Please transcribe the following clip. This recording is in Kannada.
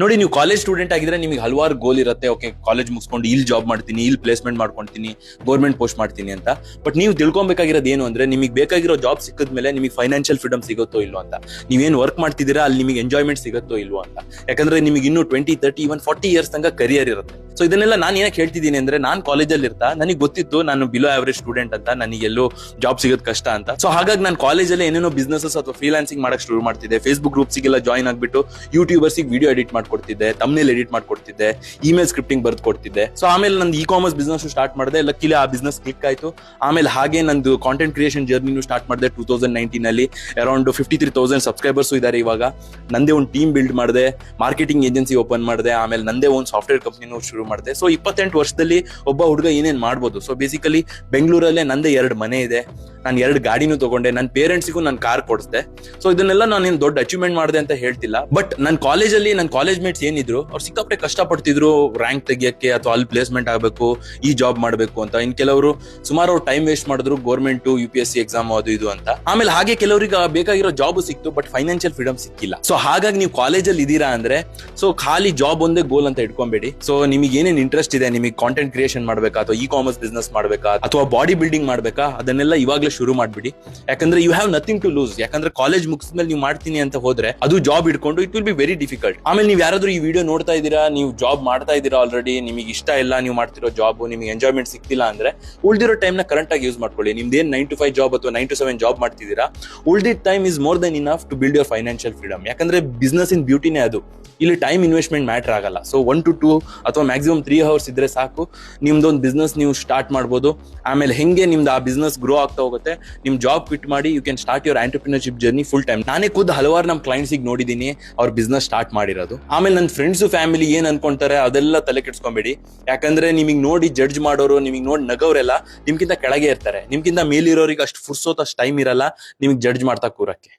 ನೋಡಿ, ನೀವು ಕಾಲೇಜ್ ಸ್ಟೂಡೆಂಟ್ ಆಗಿದ್ರೆ ನಿಮಗೆ ಹಲವಾರು ಗೋಲ್ ಇರುತ್ತೆ. ಓಕೆ, ಕಾಲೇಜ್ ಮುಗಿಸ್ಕೊಂಡು ಇಲ್ಲಿ ಜಾಬ್ ಮಾಡ್ತೀನಿ, ಇಲ್ಲಿ ಪ್ಲೇಸ್ಮೆಂಟ್ ಮಾಡ್ಕೊಳ್ತೀನಿ, ಗೌರ್ಮೆಂಟ್ ಪೋಸ್ಟ್ ಮಾಡ್ತೀನಿ ಅಂತ. ಬಟ್ ನೀವು ತಿಳ್ಕೊಬೇಕಾಗಿರೋದು ಏನು ಅಂದ್ರೆ, ನಿಮಗೆ ಬೇಕಾಗಿರೋ ಜಾಬ್ ಸಿಕ್ಕಿದ್ಮೇಲೆ ನಿಮಗೆ ಫೈನಾನ್ಷಿಯಲ್ ಫ್ರೀಡಮ್ ಸಿಗುತ್ತೋ ಇಲ್ವೋ ಅಂತ. ನೀವೇನು ವರ್ಕ್ ಮಾಡ್ತಿದ್ದೀರಾ ಅಲ್ಲಿ ನಿಮಗೆ ಎಂಜಾಯ್ಮೆಂಟ್ ಸಿಗುತ್ತೋ ಇಲ್ವೋ ಅಂತ. ಯಾಕಂದ್ರೆ ನಿಮಗೆ ಇನ್ನೂ 20, 30, ಇವನ್ 40 ಇಯರ್ಸ್ ತನಕ ಕರಿಯರ್ ಇರುತ್ತೆ. ಸೊ ಇದನ್ನೆಲ್ಲ ನಾನು ಏನಕ್ಕೆ ಹೇಳ್ತಿದ್ದೀನಿ ಅಂದ್ರೆ, ನಾನು ಕಾಲೇಜಲ್ಲಿ ಇರ್ತಾ ನನಗೆ ಗೊತ್ತಿತ್ತು ನಾನು ಬಿಲೋ ಆವರೇಜ್ ಸ್ಟೂಡೆಂಟ್ ಅಂತ, ನನಗೆ ಎಲ್ಲೋ ಜಾಬ್ ಸಿಗೋದು ಕಷ್ಟ ಅಂತ. ಸೊ ಹಾಗಾಗಿ ನಾನು ಕಾಲೇಜಲ್ಲಿ ಏನೇನೋ ಬಿಸ್ನೆಸಸ್ ಅಥವಾ ಫ್ರೀಲಾನ್ಸಿಂಗ್ ಮಾಡಕ್ ಶುರು ಮಾಡ್ತಿದ್ದೆ. ಫೇಸ್ಬುಕ್ ಗ್ರೂಪ್ಸ್ಗೆಲ್ಲ ಜಾಯ್ನ್ ಆಗ್ಬಿಟ್ಟು ಯೂಟ್ಯೂಬರ್ಸಿಗೆ ವಿಡಿಯೋ ಎಡಿಟ್ ಮಾಡ್ಕೊಡ್ತಿದ್ದೆ, ತಮ್ನೇಲ್ ಎಡಿಟ್ ಮಾಡ್ಕೊಡ್ತಿದ್ದೆ, ಇಮೇಲ್ ಸ್ಕ್ರಿಪ್ಟಿಂಗ್ ಬರ್ದು ಕೊಡ್ತಿದ್ದೆ. ಸೊ ಆಮೇಲೆ ನಂದು ಇ-ಕಾಮರ್ಸ್ ಬಿಸ್ನೆಸ್ ಸ್ಟಾರ್ಟ್ ಮಾಡಿದೆ. ಲಕ್ಕಿಲಿ ಆ ಬಿಸ್ನೆಸ್ ಕ್ಲಿಕ್ ಆಯ್ತು. ಆಮೇಲೆ ಹಾಗೆ ನಂದು ಕಾಂಟೆಂಟ್ ಕ್ರಿಯೇಷನ್ ಜರ್ನಿನೂ ಸ್ಟಾರ್ಟ್ ಮಾಡಿದೆ 2019 ಅಲ್ಲಿ. ಅರೌಂಡ್ 53,000 ಸಬ್ಸ್ಕ್ರೈಬರ್ಸ್ ಇದ್ದಾರೆ ಇವಾಗ. ನಂದೇ ಒಂದು ಟೀಮ್ ಬಿಲ್ಡ್ ಮಾಡಿದೆ, ಮಾರ್ಕೆಟಿಂಗ್ ಏಜೆನ್ಸಿ ಓಪನ್ ಮಾಡಿದೆ, ಆಮೇಲೆ ನಂದೇ ಒಂದು ಸಾಫ್ಟ್ವೇರ್ ಕಂಪ್ನಿನೂ ಶುರು ಮಾಡಿದೆ. ಸೊ 28 ವರ್ಷದಲ್ಲಿ ಒಬ್ಬ ಹುಡುಗ ಏನೇನ್ ಮಾಡ್ಬೋದು. ಸೊ ಬೇಸಿಕಲಿ ಬೆಂಗಳೂರಲ್ಲೇ ನಂದೇ 2 ಮನೆ ಇದೆ, ನಾನು 2 ಗಾಡಿನೂ ತಗೊಂಡೆ, ನನ್ನ ಪೇರೆಂಟ್ಸಿಗೂ ನಾನು ಕಾರ್ ಕೊಡಿಸ್ದೆ. ಸೊ ಇದನ್ನೆಲ್ಲ ನಾನು ದೊಡ್ಡ ಅಚೀವ್ಮೆಂಟ್ ಮಾಡಿದೆ ಅಂತ ಹೇಳ್ತಿಲ್ಲ. ಬಟ್ ನನ್ನ ಕಾಲೇಜಲ್ಲಿ ನನ್ನ ಕಾಲೇಜ್ ಮೇಟ್ಸ್ ಏನಿದ್ರು ಅವ್ರು ಸಿಕ್ಕಾಪಟ್ಟೆ ಕಷ್ಟಪಡ್ತಿದ್ರು ರ್ಯಾಂಕ್ ತೆಗಿಯಕ್ಕೆ ಅಥವಾ ಅಲ್ಲಿ ಪ್ಲೇಸ್ಮೆಂಟ್ ಆಗಬೇಕು, ಈ ಜಾಬ್ ಮಾಡಬೇಕು ಅಂತ. ಇನ್ ಕೆಲವರು ಸುಮಾರು ಅವ್ರು ಟೈಮ್ ವೇಸ್ಟ್ ಮಾಡಿದ್ರು ಗೌರ್ಮೆಂಟ್ UPSC ಎಕ್ಸಾಮ್ ಅದು ಇದು ಅಂತ. ಆಮೇಲೆ ಹಾಗೆ ಕೆಲವರಿಗೆ ಬೇಕಾಗಿರೋ ಜಾಬ್ ಸಿಕ್ತು, ಬಟ್ ಫೈನಾನ್ಷಿಯಲ್ ಫ್ರೀಡಮ್ ಸಿಕ್ಕಿಲ್ಲ. ಸೊ ಹಾಗಾಗಿ ನೀವು ಕಾಲೇಜಲ್ಲಿ ಇದ್ದೀರಾ ಅಂದ್ರೆ ಸೊ ಖಾಲಿ ಜಾಬ್ ಒಂದೇ ಗೋಲ್ ಅಂತ ಇಟ್ಕೊಂಬೇಡಿ. ಸೊ ನಿಮಗೆ ಏನೇನು ಇಂಟ್ರೆಸ್ಟ್ ಇದೆ, ನಿಮಗೆ ಕಾಂಟೆಂಟ್ ಕ್ರಿಯೇಷನ್ ಮಾಡ್ಬೇಕಾ ಅಥವಾ ಇ-ಕಾಮರ್ಸ್ ಬಿಸ್ನೆಸ್ ಮಾಡ್ಬೇಕಾ ಅಥವಾ ಬಾಡಿ ಬಿಲ್ಡಿಂಗ್ ಮಾಡ್ಬೇಕಾ, ಅದನ್ನೆಲ್ಲ ಇವಾಗಲೇ ಶುರು ಮಾಡ್ಬಿಡಿ. ಯಾಕಂದ್ರೆ you have nothing to lose. ಯಾಕಂದ್ರೆ ಕಾಲೇಜ್ ಮುಗಿಸ್ಮೇಲೆ ನೀವು ಮಾಡ್ತೀನಿ ಅಂತ ಹೋದ್ರೆ ಅದು ಜಾಬ್ ಇಟ್ಕೊಂಡು it will be very difficult. ಆಮೇಲೆ ನೀವು ಯಾರಾದ್ರೂ ಈ ವಿಡಿಯೋ ನೋಡ್ತಾ ಇದ್ದೀರಾ, ನೀವು ಜಾಬ್ ಮಾಡ್ತಾ ಇದ್ದೀರಾ ಆಲ್ರೆಡಿ, ನಿಮಗೆ ಇಷ್ಟ ಇಲ್ಲ ನೀವು ಮಾಡ್ತಿರೋ ಜಾಬ್, ನಿಮಗೆ ಎಂಜಾಯ್ಮೆಂಟ್ ಸಿಗ್ತಿಲ್ಲ ಅಂದ್ರೆ ಉಳಿದಿರೋ ಟೈಮ್ ನ ಕರೆಕ್ಟ್ ಆಗಿ ಯೂಸ್ ಮಾಡ್ಕೊಳ್ಳಿ. ನಿಮ್ದೇನ್ 9 to 5 ಜಾಬ್ ಅಥವಾ 9 to 7 ಜಾಬ್ ಮಾಡ್ತಿದ್ದೀರಾ, ಉಳಿದಿದ್ದ time is more than enough to build your financial freedom. ಯಾಕಂದ್ರೆ ಬಿಸ್ನೆಸ್ ಇನ್ ಬ್ಯೂಟಿನೇ ಅದು. ಇಲ್ಲಿ ಟೈಮ್ ಇನ್ವೆಸ್ಟ್ಮೆಂಟ್ ಮ್ಯಾಟರ್ ಆಗಲ್ಲ. ಸೊ 1 to 2 ಅಥವಾ ಮ್ಯಾಕ್ಸಿಮಮ್ 3 ಅವರ್ಸ್ ಇದ್ರೆ ಸಾಕು, ನಿಮ್ದೊಂದು ಬಿಸ್ನೆಸ್ ನೀವು ಸ್ಟಾರ್ಟ್ ಮಾಡ್ಬೋದು. ಆಮೇಲೆ ಹೆಂಗೆ ನಿಮ್ದು ಆ ಬಿಸ್ನೆಸ್ ಗ್ರೋ ಆಗ್ತಾ ಹೋಗುತ್ತೆ, ನಿಮ್ ಜಾಬ್ ಕ್ವಿಟ್ ಮಾಡಿ you can start your entrepreneurship journey full time. ನಾನೇ ಖುದ್ದು ಹಲವಾರು ನಮ್ಮ ಕ್ಲೈಂಟ್ಸಿಗೆ ನೋಡಿದೀನಿ ಅವ್ರ ಬಿಸ್ನೆಸ್ ಸ್ಟಾರ್ಟ್ ಮಾಡಿರೋದು. ಆಮೇಲೆ ನನ್ನ ಫ್ರೆಂಡ್ಸು ಫ್ಯಾಮಿಲಿ ಏನ್ ಅನ್ಕೊಂತಾರೆ ಅದೆಲ್ಲ ತಲೆ ಕೆಡ್ಸ್ಕೊಂಬೇಡಿ. ಯಾಕಂದ್ರೆ ನಿಮಗೆ ನೋಡಿ ಜಡ್ಜ್ ಮಾಡೋರು, ನಿಮಗೆ ನೋಡಿ ನಗವರೆಲ್ಲ ನಿಮ್ಗಿಂತ ಕೆಳಗೆ ಇರ್ತಾರೆ. ನಿಮ್ಗಿಂತ ಮೇಲಿರೋರಿಗೆ ಅಷ್ಟು ಫುರ್ಸೋತ್, ಅಷ್ಟು ಟೈಮ್ ಇರಲ್ಲ ನಿಮಗೆ ಜಡ್ಜ್ ಮಾಡ್ತಾ ಕೂರಕ್ಕೆ.